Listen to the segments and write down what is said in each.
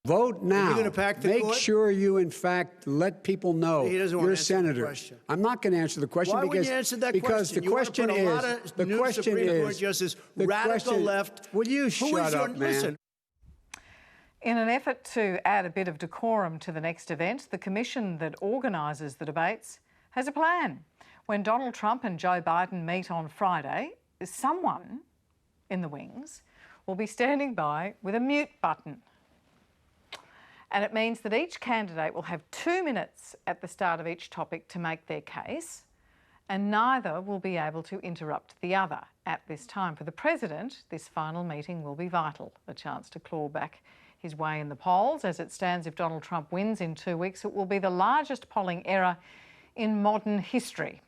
Vote now. You're going to pack the Make court? sure you, in fact, let people know He doesn't want you're a to answer the senator. question. I'm not going to answer the question Why because wouldn't you answer that because question? the question you want to put a is lot of the new question Supreme Court is justice, the radical question, left. Will you shut up, man? Listen. In an effort to add a bit of decorum to the next event, the commission that organises the debates has a plan. When Donald Trump and Joe Biden meet on Friday, someone in the wings will be standing by with a mute button. And it means that each candidate will have 2 minutes at the start of each topic to make their case, and neither will be able to interrupt the other at this time. For the president, this final meeting will be vital, a chance to claw back his way in the polls. As it stands, if Donald Trump wins in 2 weeks, it will be the largest polling error in modern history.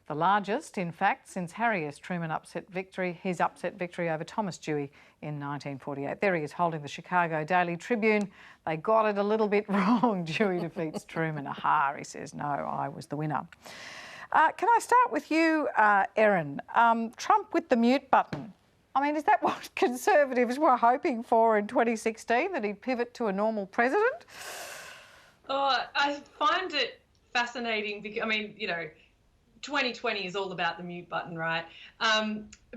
The largest, in fact, since Harry S. Truman his upset victory over Thomas Dewey in 1948. There he is holding the Chicago Daily Tribune. They got it a little bit wrong. Dewey defeats Truman. Aha, he says, no, I was the winner. Can I start with you, Erin? Trump with the mute button. I mean, is that what Conservatives were hoping for in 2016, that he'd pivot to a normal president? Oh, I find it fascinating because, I mean, you know, 2020 is all about the mute button, right?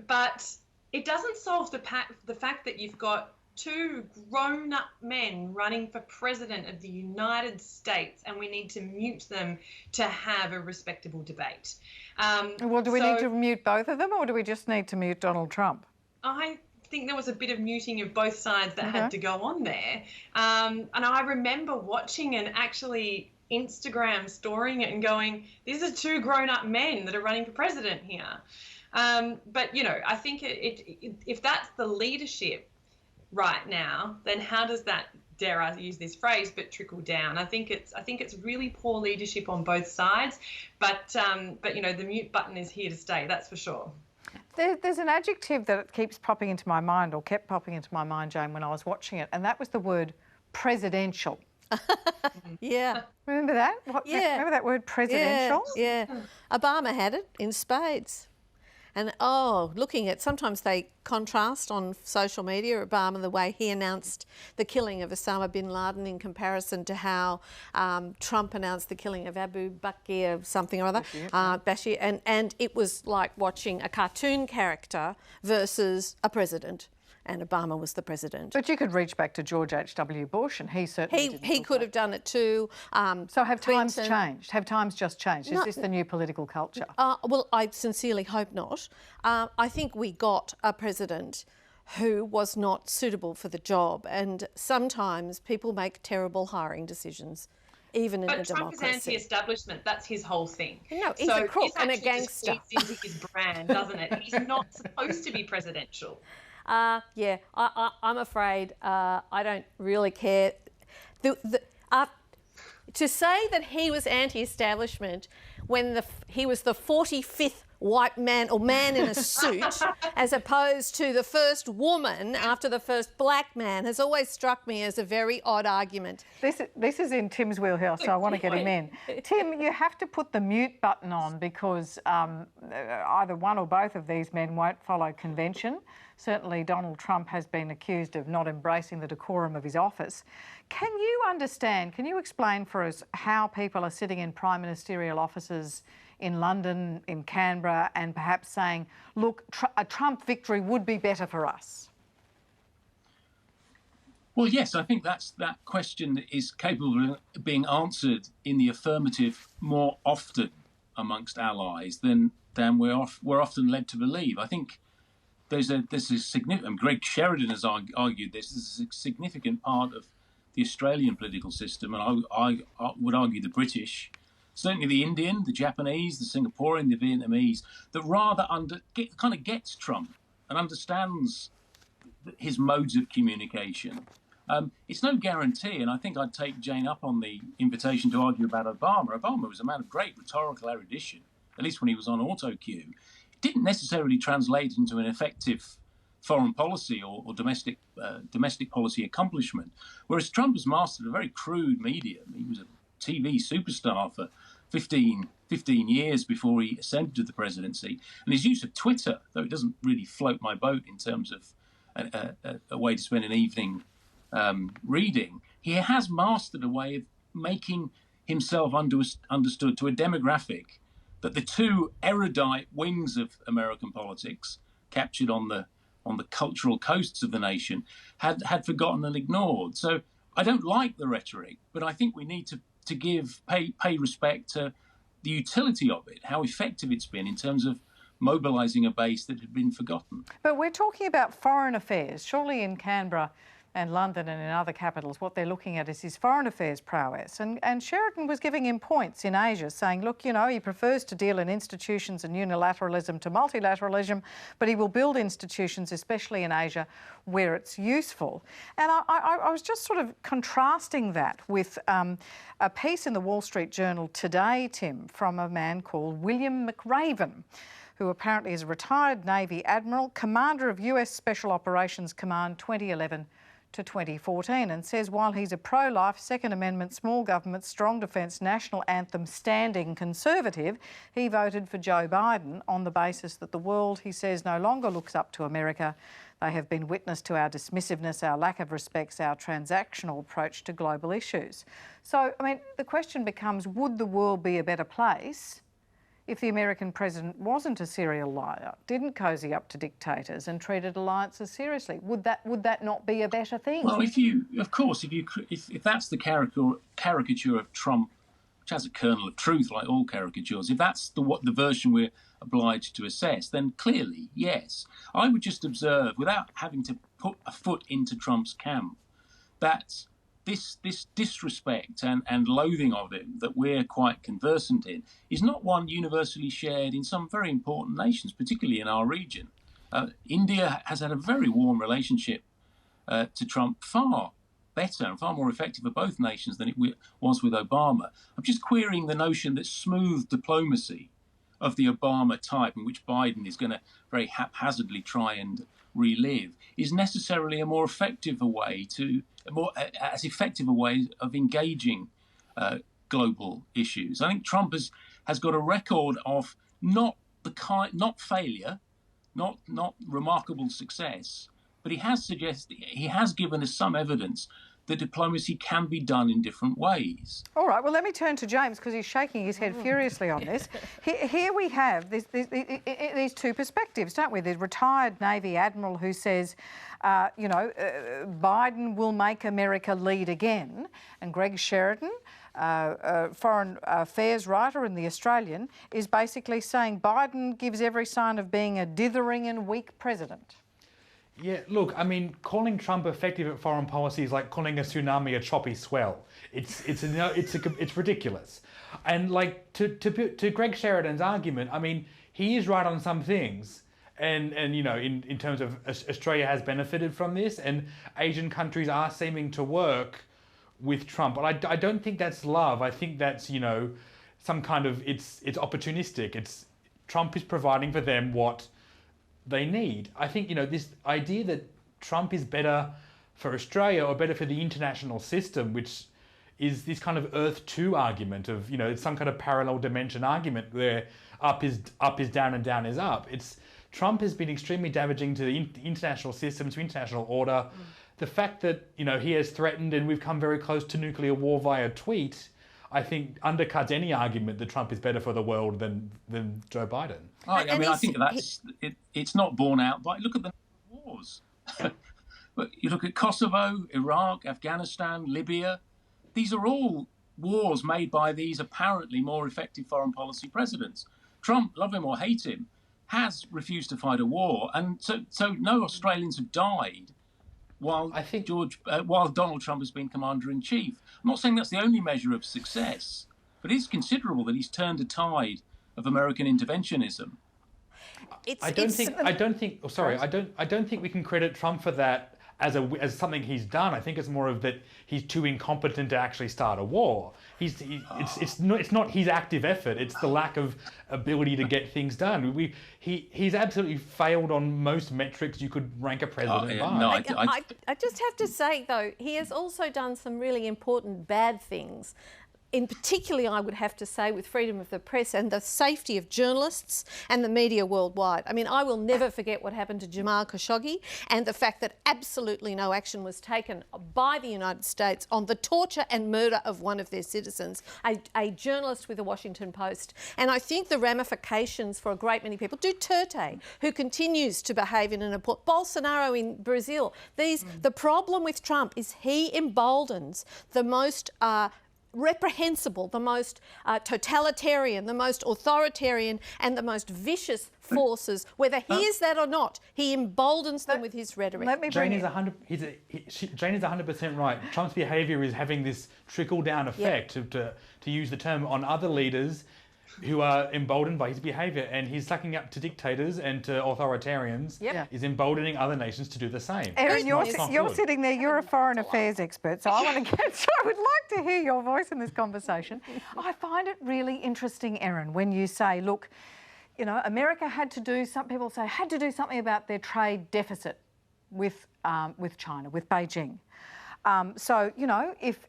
But it doesn't solve the fact that you've got two grown-up men running for president of the United States, and we need to mute them to have a respectable debate. Well, do we need to mute both of them, or do we just need to mute Donald Trump? I think there was a bit of muting of both sides that had to go on there. And I remember watching and actually Instagram storing it and going, these are two grown-up men that are running for president here. But, you know, I think if that's the leadership right now, then how does that, dare I use this phrase, but trickle down? I think it's really poor leadership on both sides. But you know, the mute button is here to stay, that's for sure. There's an adjective that keeps popping into my mind, or kept popping into my mind, Jane, when I was watching it, and that was the word presidential. Yeah. Remember that? Yeah. Remember that word presidential? Yeah. Obama had it in spades. And, looking at, sometimes they contrast on social media, Obama, the way he announced the killing of Osama bin Laden in comparison to how Trump announced the killing of Abu Bakr, something or other, Bashir. And it was like watching a cartoon character versus a president. And Obama was the president. But you could reach back to George H.W. Bush, and he certainly didn't. He could have done it too. So have times changed? Have times just changed? Is this the new political culture? Well, I sincerely hope not. I think we got a president who was not suitable for the job, and sometimes people make terrible hiring decisions, even in a democracy. But Trump is anti-establishment. That's his whole thing. No, he's a crook and a gangster. Just feeds into his brand, doesn't it? He's not supposed to be presidential. Yeah, I'm afraid I don't really care. To say that he was anti-establishment when he was the 45th white man or man in a suit as opposed to the first woman after the first black man has always struck me as a very odd argument. This is in Tim's wheelhouse, so I want to get him in. Tim, you have to put the mute button on because either one or both of these men won't follow convention. Certainly Donald Trump has been accused of not embracing the decorum of his office. Can you explain for us how people are sitting in prime ministerial offices in London, in Canberra, and perhaps saying, look, a Trump victory would be better for us? Well, yes, I think that question is capable of being answered in the affirmative more often amongst allies than we're often led to believe. I think there's a significant, Greg Sheridan has argued this is a significant part of the Australian political system, and I would argue the British, certainly the Indian, the Japanese, the Singaporean, the Vietnamese, that rather kind of gets Trump and understands his modes of communication. It's no guarantee, and I think I'd take Jane up on the invitation to argue about Obama. Obama was a man of great rhetorical erudition, at least when he was on auto cue. It didn't necessarily translate into an effective foreign policy or domestic policy accomplishment, whereas Trump has mastered a very crude medium. He was a TV superstar for 15 years before he ascended to the presidency. And his use of Twitter, though it doesn't really float my boat in terms of a way to spend an evening reading, he has mastered a way of making himself understood to a demographic that the two erudite wings of American politics, captured on the cultural coasts of the nation, had forgotten and ignored. So I don't like the rhetoric, but I think we need to pay respect to the utility of it, how effective it's been in terms of mobilising a base that had been forgotten. But we're talking about foreign affairs. Surely in Canberra and London and in other capitals, what they're looking at is his foreign affairs prowess. And Sheridan was giving him points in Asia, saying, look, you know, he prefers to deal in institutions and unilateralism to multilateralism, but he will build institutions, especially in Asia, where it's useful. And I was just sort of contrasting that with a piece in the Wall Street Journal today, Tim, from a man called William McRaven, who apparently is a retired Navy admiral, commander of US Special Operations Command 2011 to 2014, and says while he's a pro-life, Second Amendment, small government, strong defence, national anthem standing conservative, he voted for Joe Biden on the basis that the world, he says, no longer looks up to America. They have been witness to our dismissiveness, our lack of respect, our transactional approach to global issues. So, I mean, the question becomes, would the world be a better place if the American president wasn't a serial liar, didn't cosy up to dictators and treated alliances seriously? Would that not be a better thing? Well, if that's the caricature of Trump, which has a kernel of truth, like all caricatures, if that's the version we're obliged to assess, then clearly, yes. I would just observe, without having to put a foot into Trump's camp, that this disrespect and loathing of him that we're quite conversant in is not one universally shared in some very important nations, particularly in our region. India has had a very warm relationship to Trump, far better and far more effective for both nations than it was with Obama. I'm just querying the notion that smooth diplomacy of the Obama type, in which Biden is going to very haphazardly try and relive, is necessarily a more effective way of engaging global issues. I think Trump has got a record of not failure, not remarkable success, but he has given us some evidence that diplomacy can be done in different ways. All right, well, let me turn to James, because he's shaking his head furiously on this. Here we have these two perspectives, don't we? The retired Navy admiral who says, Biden will make America lead again, and Greg Sheridan, foreign affairs writer in The Australian, is basically saying Biden gives every sign of being a dithering and weak president. Yeah, look, I mean, calling Trump effective at foreign policy is like calling a tsunami a choppy swell. It's ridiculous. And like to Greg Sheridan's argument, I mean, he is right on some things, and in terms of Australia has benefited from this, and Asian countries are seeming to work with Trump. But I don't think that's love. I think that's some kind of it's opportunistic. Trump is providing for them what they need. I think, this idea that Trump is better for Australia or better for the international system, which is this kind of Earth 2 argument of, it's some kind of parallel dimension argument where up is down and down is up. Trump has been extremely damaging to the international system, to international order. The fact that, he has threatened and we've come very close to nuclear war via tweet, I think undercuts any argument that Trump is better for the world than Joe Biden. I think it's not borne out by, look at the wars. But you look at Kosovo, Iraq, Afghanistan, Libya. These are all wars made by these apparently more effective foreign policy presidents. Trump, love him or hate him, has refused to fight a war. And so no Australians have died while Donald Trump has been commander-in-chief. I'm not saying that's the only measure of success, but it's considerable that he's turned a tide of American interventionism. I don't think we can credit Trump for that as something he's done. I think it's more of that he's too incompetent to actually start a war. It's not his active effort. It's the lack of ability to get things done. He's absolutely failed on most metrics you could rank a president by. No, I just have to say though, he has also done some really important bad things. in particularly, I would have to say, with freedom of the press and the safety of journalists and the media worldwide. I mean, I will never forget what happened to Jamal Khashoggi and the fact that absolutely no action was taken by the United States on the torture and murder of one of their citizens, a journalist with the Washington Post. And I think the ramifications for a great many people, Duterte, who continues to behave in an important... Bolsonaro in Brazil. The problem with Trump is he emboldens the most... reprehensible, the most totalitarian, the most authoritarian and the most vicious forces, whether he is that or not, he emboldens them with his rhetoric. Let me bring Jane is 100% right. Trump's behaviour is having this trickle-down effect, to use the term, on other leaders who are emboldened by his behaviour, and he's sucking up to dictators and to authoritarians, is emboldening other nations to do the same. Erin, you're sitting there, you're a foreign affairs expert, so I want to get... So I would like to hear your voice in this conversation. I find it really interesting, Erin, when you say, look, you know, America had to do something about their trade deficit with China, with Beijing. So, you know, if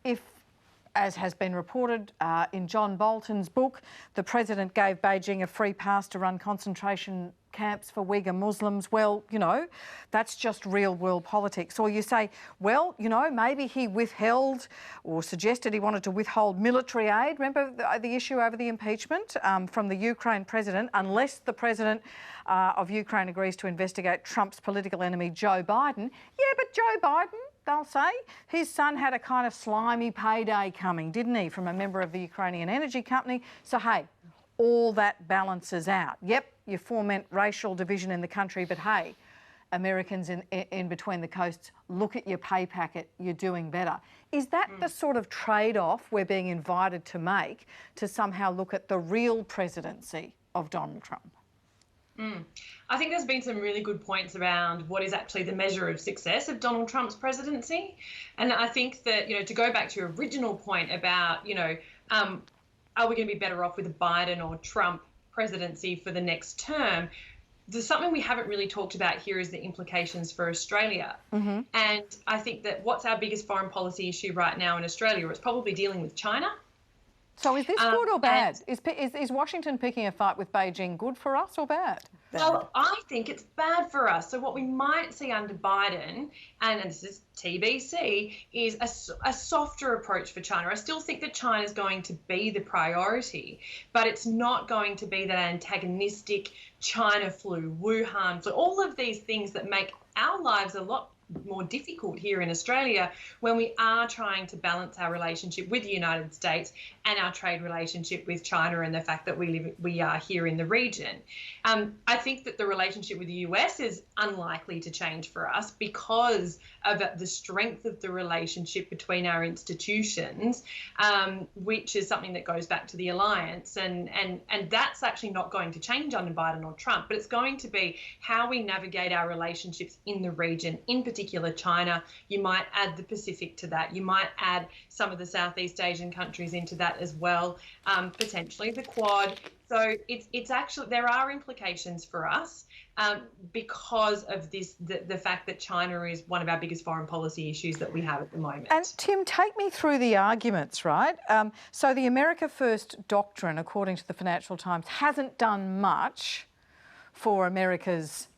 as has been reported in John Bolton's book, the president gave Beijing a free pass to run concentration camps for Uyghur Muslims. Well, you know, that's just real world politics. Or you say, well, you know, maybe he withheld or suggested he wanted to withhold military aid. Remember the issue over the impeachment from the Ukraine president, unless the president of Ukraine agrees to investigate Trump's political enemy, Joe Biden. Yeah, but Joe Biden, they'll say, his son had a kind of slimy payday coming, didn't he, from a member of the Ukrainian energy company. So, hey, all that balances out. Yep, you foment racial division in the country, but hey, Americans in between the coasts, look at your pay packet, you're doing better. Is that the sort of trade-off we're being invited to make, to somehow look at the real presidency of Donald Trump? I think there's been some really good points around what is actually the measure of success of Donald Trump's presidency. And I think that, you know, to go back to your original point about, you know, are we going to be better off with a Biden or Trump presidency for the next term? There's something we haven't really talked about here is the implications for Australia. And I think that what's our biggest foreign policy issue right now in Australia? It's probably dealing with China. So is this good or bad? Is Washington picking a fight with Beijing good for us or bad? Well, I think it's bad for us. So what we might see under Biden, and this is TBC, is a softer approach for China. I still think that China is going to be the priority, but it's not going to be that antagonistic China flu, Wuhan flu, all of these things that make our lives a lot more difficult here in Australia when we are trying to balance our relationship with the United States and our trade relationship with China and the fact that we are here in the region. I think that the relationship with the US is unlikely to change for us because of the strength of the relationship between our institutions, which is something that goes back to the alliance. And that's actually not going to change under Biden or Trump, but it's going to be how we navigate our relationships in the region, in particular China. You might add the Pacific to that. You might add some of the Southeast Asian countries into that as well, potentially the Quad. So it's actually, there are implications for us because of this, the fact that China is one of our biggest foreign policy issues that we have at the moment. And Tim, take me through the arguments, right? So the America First doctrine, according to the Financial Times, hasn't done much for America's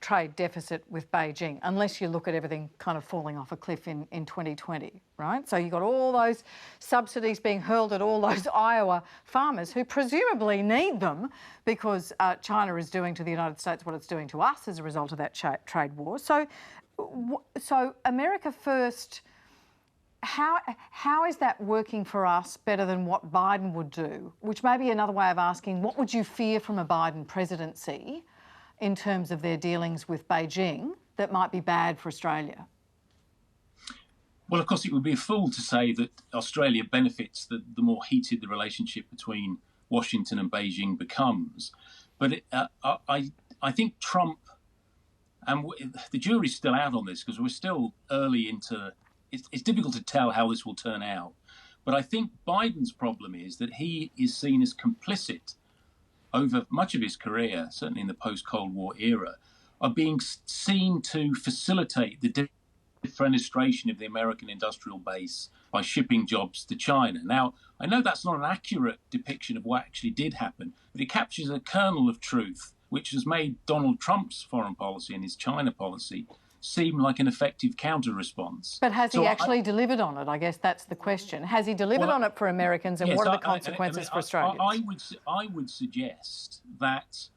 trade deficit with Beijing, unless you look at everything kind of falling off a cliff in 2020, right? So you've got all those subsidies being hurled at all those Iowa farmers who presumably need them because China is doing to the United States what it's doing to us as a result of that trade war. So America First, how is that working for us better than what Biden would do? Which may be another way of asking, what would you fear from a Biden presidency in terms of their dealings with Beijing that might be bad for Australia? Well, of course, it would be a fool to say that Australia benefits the more heated the relationship between Washington and Beijing becomes. But I think Trump, and the jury's still out on this because we're still early into... It's difficult to tell how this will turn out. But I think Biden's problem is that he is seen as complicit over much of his career, certainly in the post-Cold War era, of being seen to facilitate the defenestration of the American industrial base by shipping jobs to China. Now, I know that's not an accurate depiction of what actually did happen, but it captures a kernel of truth, which has made Donald Trump's foreign policy and his China policy seem like an effective counter-response. But has he actually delivered on it? I guess that's the question. Has he delivered on it for Americans, and yes, what are the consequences for Australians? I would suggest that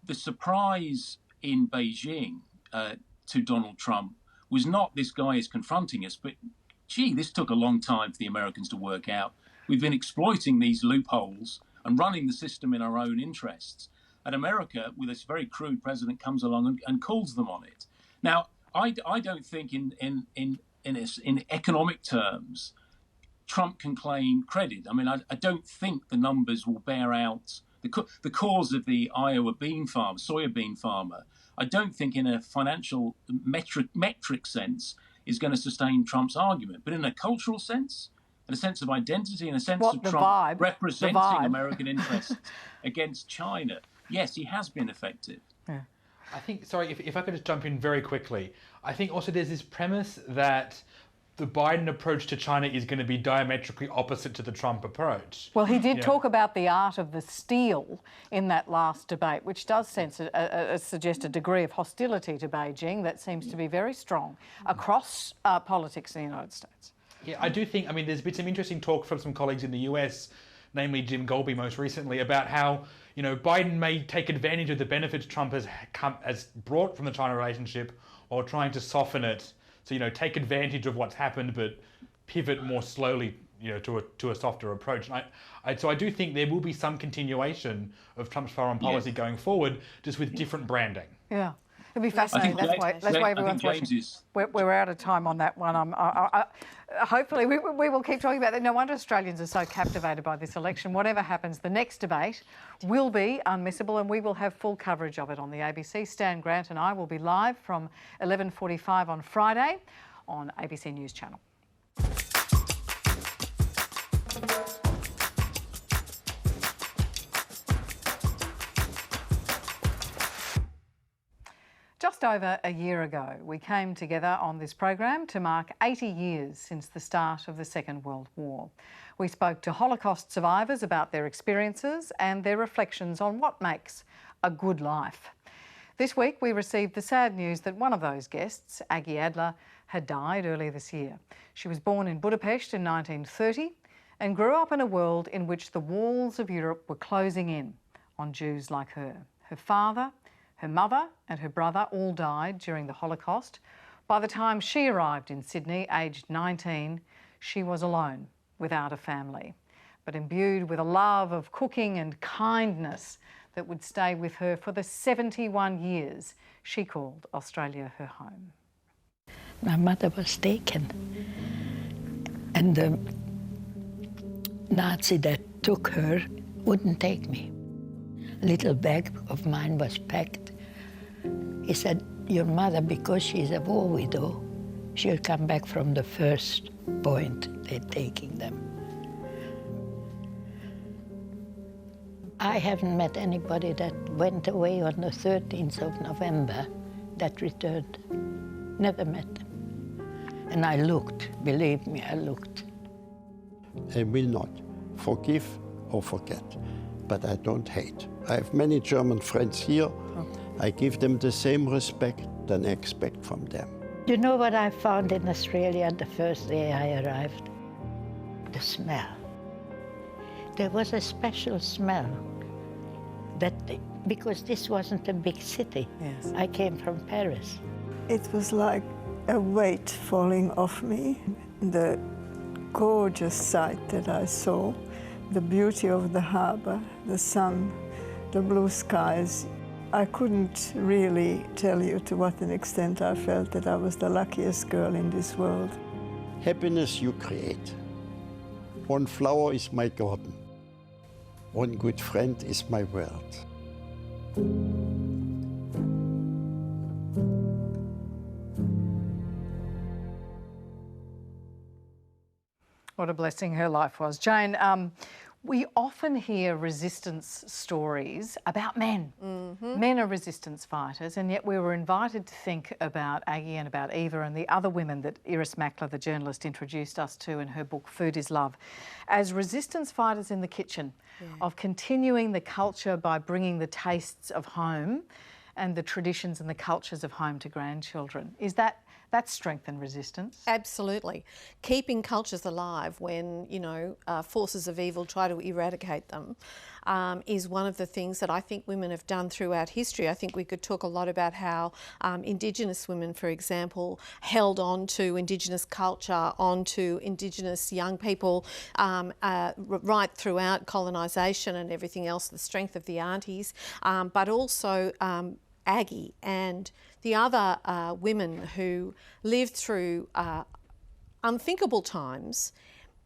the surprise in Beijing to Donald Trump was not this guy is confronting us, but gee, this took a long time for the Americans to work out. We've been exploiting these loopholes and running the system in our own interests. And America, with this very crude president, comes along and calls them on it. Now, I don't think in economic terms, Trump can claim credit. I mean, I don't think the numbers will bear out the cause of the Iowa soya bean farmer. I don't think in a financial metric sense is going to sustain Trump's argument. But in a cultural sense, in a sense of identity, in a sense of Trump representing American interests against China, yes, he has been effective. Yeah. I think, sorry, if I could just jump in very quickly. I think also there's this premise that the Biden approach to China is going to be diametrically opposite to the Trump approach. Well, he did talk about the art of the steal in that last debate, which does suggest a degree of hostility to Beijing that seems to be very strong across politics in the United States. Yeah, I do think, I mean, there's been some interesting talk from some colleagues in the US, namely Jim Golby most recently, about how, you know, Biden may take advantage of the benefits Trump has brought from the China relationship while trying to soften it. So, you know, take advantage of what's happened, but pivot more slowly, you know, to a softer approach. And so I do think there will be some continuation of Trump's foreign policy going forward, just with different branding. Yeah. It'll be fascinating. That's why everyone's watching. We're out of time on that one. Hopefully, we will keep talking about that. No wonder Australians are so captivated by this election. Whatever happens, the next debate will be unmissable, and we will have full coverage of it on the ABC. Stan Grant and I will be live from 11:45 on Friday on ABC News Channel. Just over a year ago, we came together on this program to mark 80 years since the start of the Second World War. We spoke to Holocaust survivors about their experiences and their reflections on what makes a good life. This week, we received the sad news that one of those guests, Aggie Adler, had died earlier this year. She was born in Budapest in 1930 and grew up in a world in which the walls of Europe were closing in on Jews like her. Her father, her mother and her brother all died during the Holocaust. By the time she arrived in Sydney, aged 19, she was alone, without a family, but imbued with a love of cooking and kindness that would stay with her for the 71 years she called Australia her home. My mother was taken, and the Nazi that took her wouldn't take me. A little bag of mine was packed. He said, your mother, because she's a war widow, she'll come back from the first point they're taking them. I haven't met anybody that went away on the 13th of November that returned. Never met them. And I looked, believe me, I looked. I will not forgive or forget, but I don't hate. I have many German friends here. I give them the same respect than I expect from them. You know what I found in Australia the first day I arrived? The smell. There was a special smell because this wasn't a big city. Yes. I came from Paris. It was like a weight falling off me. The gorgeous sight that I saw, the beauty of the harbour, the sun, the blue skies. I couldn't really tell you to what an extent I felt that I was the luckiest girl in this world. Happiness you create. One flower is my garden. One good friend is my world. What a blessing her life was. Jane, We often hear resistance stories about men. Men are resistance fighters, and yet we were invited to think about Aggie and about Eva and the other women that Iris Mackler, the journalist, introduced us to in her book Food is Love, as resistance fighters in the kitchen, of continuing the culture by bringing the tastes of home and the traditions and the cultures of home to grandchildren. Is that's strength and resistance? Absolutely. Keeping cultures alive when, forces of evil try to eradicate them is one of the things that I think women have done throughout history. I think we could talk a lot about how Indigenous women, for example, held on to Indigenous culture, on to Indigenous young people right throughout colonisation and everything else, the strength of the aunties, but also Aggie and the other women who lived through unthinkable times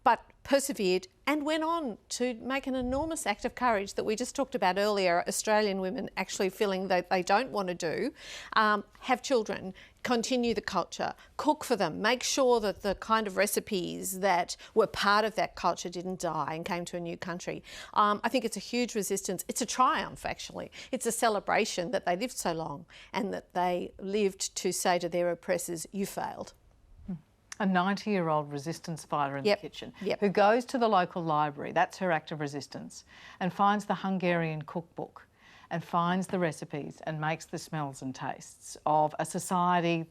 but persevered and went on to make an enormous act of courage that we just talked about earlier, Australian women actually feeling that they don't want to do, have children, continue the culture, cook for them, make sure that the kind of recipes that were part of that culture didn't die and came to a new country. I think it's a huge resistance. It's a triumph, actually. It's a celebration that they lived so long and that they lived to say to their oppressors, you failed. A 90-year-old resistance fighter in the kitchen who goes to the local library, that's her act of resistance, and finds the Hungarian cookbook and finds the recipes and makes the smells and tastes of a society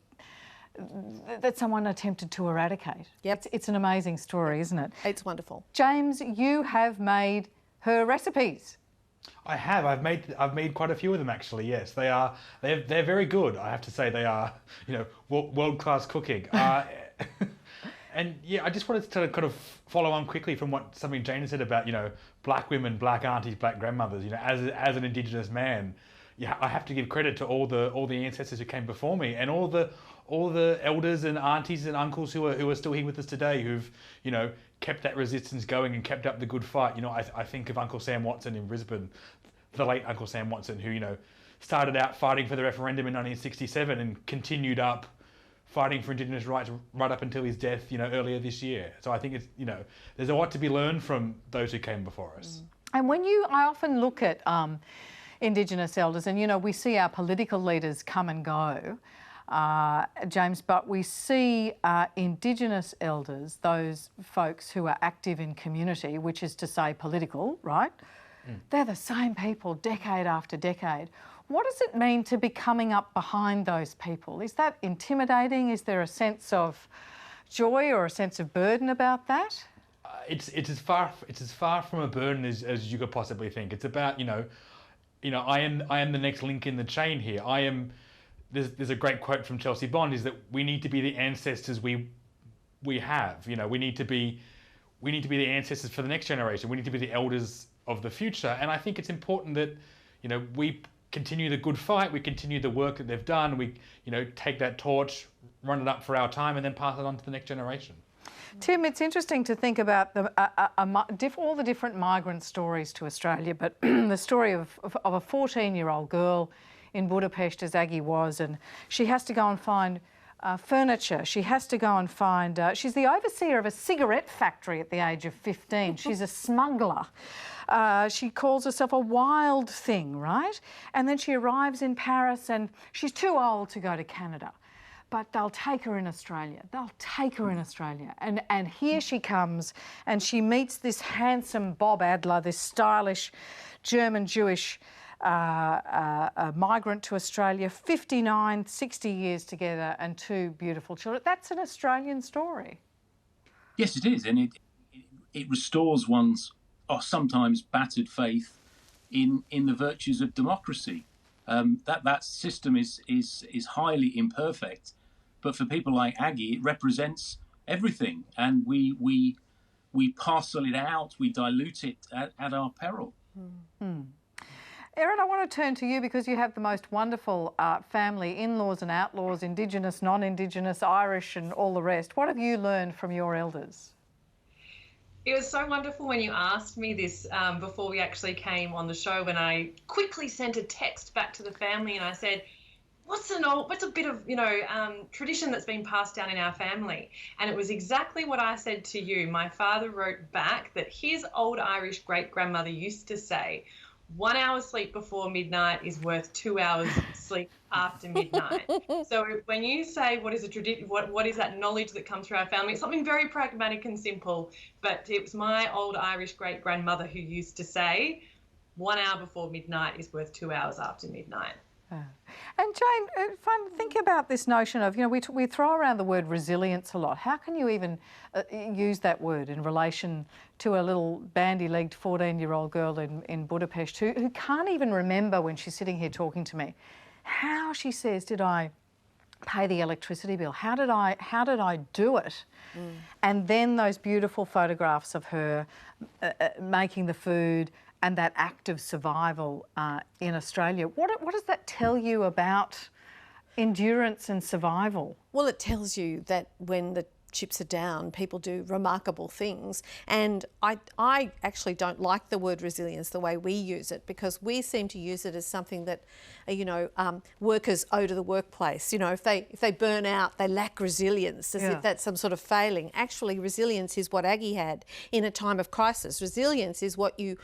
that someone attempted to eradicate. It's an amazing story, isn't it? It's wonderful. James, you have made her recipes. I have. I've made quite a few of them actually. Yes, they're very good. I have to say they are, world-class cooking. And yeah, I just wanted to kind of follow on quickly from something Jane said about black women, black aunties, black grandmothers. As an Indigenous man, I have to give credit to all the ancestors who came before me and all the elders and aunties and uncles who are still here with us today, who've kept that resistance going and kept up the good fight. I think of Uncle Sam Watson in Brisbane, the late Uncle Sam Watson, who started out fighting for the referendum in 1967 and continued up fighting for Indigenous rights right up until his death, earlier this year. So I think it's, there's a lot to be learned from those who came before us. And I often look at Indigenous elders, and we see our political leaders come and go, James, but we see Indigenous elders, those folks who are active in community, which is to say political, right? They're the same people decade after decade. What does it mean to be coming up behind those people? Is that intimidating? Is there a sense of joy or a sense of burden about that? It's as far from a burden as you could possibly think. It's about I am the next link in the chain here. There's a great quote from Chelsea Bond, is that we need to be the ancestors we have. We need to be the ancestors for the next generation. We need to be the elders of the future. And I think it's important that we continue the good fight, we continue the work that they've done, we take that torch, run it up for our time, and then pass it on to the next generation. Tim, it's interesting to think about all the different migrant stories to Australia, but the story of a 14-year-old girl in Budapest, as Aggie was, and she has to go and find furniture. She has to go and find... she's the overseer of a cigarette factory at the age of 15. She's a smuggler. She calls herself a wild thing, right? And then she arrives in Paris and she's too old to go to Canada. But they'll take her in Australia. They'll take her in Australia. And here she comes and she meets this handsome Bob Adler, this stylish German Jewish migrant to Australia, 59, 60 years together and two beautiful children. That's an Australian story. Yes, it is. And it restores one's sometimes battered faith in the virtues of democracy. That system is highly imperfect, but for people like Aggie, it represents everything, and we parcel it out, we dilute it at our peril. Erin, I want to turn to you because you have the most wonderful family, in-laws and outlaws, Indigenous, non-Indigenous, Irish and all the rest. What have you learned from your elders? It was so wonderful when you asked me this before we actually came on the show, when I quickly sent a text back to the family and I said, what's a bit of, tradition that's been passed down in our family? And it was exactly what I said to you. My father wrote back that his old Irish great-grandmother used to say, 1 hour sleep before midnight is worth 2 hours sleep after midnight. So when you say what is a tradition, what is that knowledge that comes through our family? It's something very pragmatic and simple, but it was my old Irish great-grandmother who used to say, 1 hour before midnight is worth 2 hours after midnight. And Jane, think about this notion of, we throw around the word resilience a lot. How can you even use that word in relation to a little bandy-legged 14-year-old girl in Budapest who can't even remember when she's sitting here talking to me how she says, did I pay the electricity bill? How did I do it? And then those beautiful photographs of her making the food, and that act of survival in Australia. What does that tell you about endurance and survival? Well, it tells you that when the chips are down, people do remarkable things. And I actually don't like the word resilience the way we use it, because we seem to use it as something that, workers owe to the workplace. If they burn out, they lack resilience, as if that's some sort of failing. Actually, resilience is what Aggie had in a time of crisis. Resilience is what you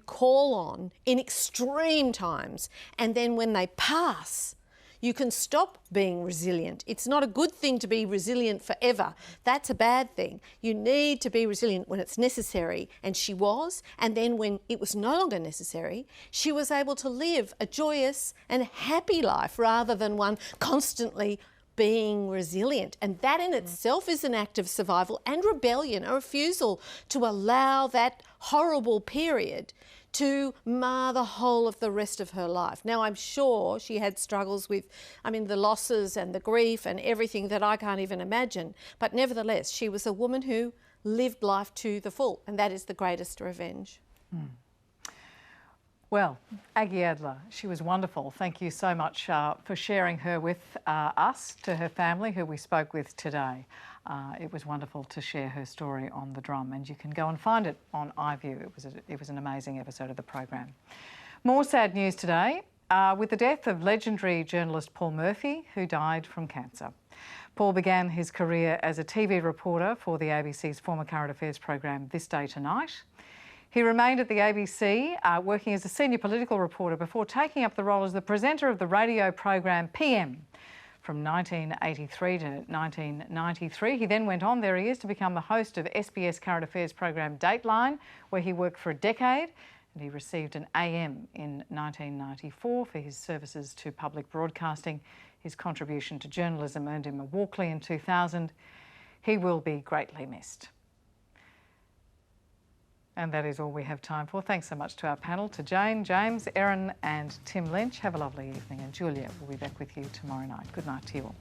call on in extreme times, and then when they pass, you can stop being resilient. It's not a good thing to be resilient forever. That's a bad thing. You need to be resilient when it's necessary, and she was, and then when it was no longer necessary, she was able to live a joyous and happy life rather than one constantly being resilient. And that in itself is an act of survival and rebellion, a refusal to allow that horrible period to mar the whole of the rest of her life. Now, I'm sure she had struggles with, the losses and the grief and everything that I can't even imagine. But nevertheless, she was a woman who lived life to the full, and that is the greatest revenge. Well, Aggie Adler, she was wonderful. Thank you so much for sharing her with us, to her family who we spoke with today. It was wonderful to share her story on The Drum, and you can go and find it on iView. It was an amazing episode of the program. More sad news today with the death of legendary journalist Paul Murphy, who died from cancer. Paul began his career as a TV reporter for the ABC's former current affairs program This Day Tonight. He remained at the ABC, working as a senior political reporter before taking up the role as the presenter of the radio program PM from 1983 to 1993. He then went on, there he is, to become the host of SBS current affairs program Dateline, where he worked for a decade, and he received an AM in 1994 for his services to public broadcasting. His contribution to journalism earned him a Walkley in 2000. He will be greatly missed. And that is all we have time for. Thanks so much to our panel, to Jane, James, Erin and Tim Lynch. Have a lovely evening, and Julia will be back with you tomorrow night. Good night to you all.